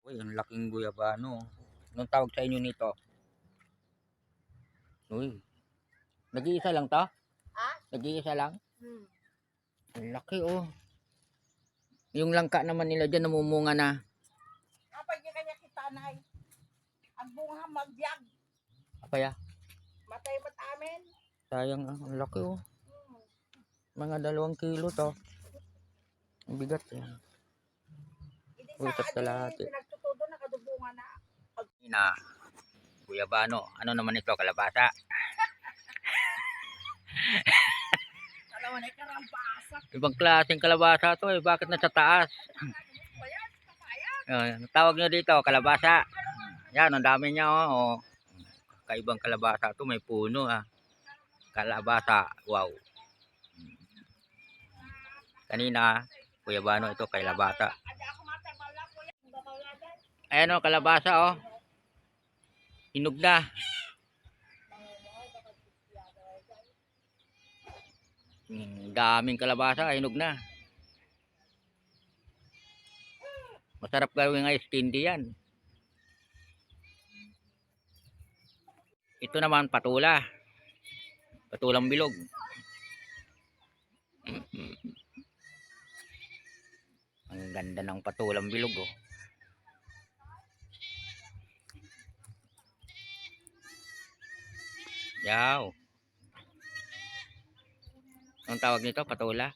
Uy, ang laking guyabano. Anong tawag sa inyo nito? Uy, nag-iisa lang to? Ha? Nag-iisa lang? Hmm. Ang laki oh. Yung langka naman nila dyan namumunga na. Kapag di kanya kitanay, ang bunga magyag, Kaya, matay ba't amin? sayang ah. Ang laki oh. Hmm. Mga 2 kilo to. Ang bigat yan. Hindi Uy, sa sa kalahati. pinagtutudo nakadubungan na. Na, guyabano. Ano naman ito? Kalabasa. Kalawan ay karampasa. Ibang klaseng kalabasa to eh. Bakit nasa taas? Bayan, papaya. Tawag nyo dito, kalabasa. Yan, ang dami niya oh. Kaibang kalabasa to. May puno ah. Kalabasa. Wow. Kanina, guyabano ito, kalabasa. Ayan oh, kalabasa oh. Hinog na. Daming kalabasa, hinog na. Masarap gawing ice candy yan. Ito naman patula. Patulang bilog. Ang ganda ng patulang bilog oh. Yaw. Ang tawag nito, patula.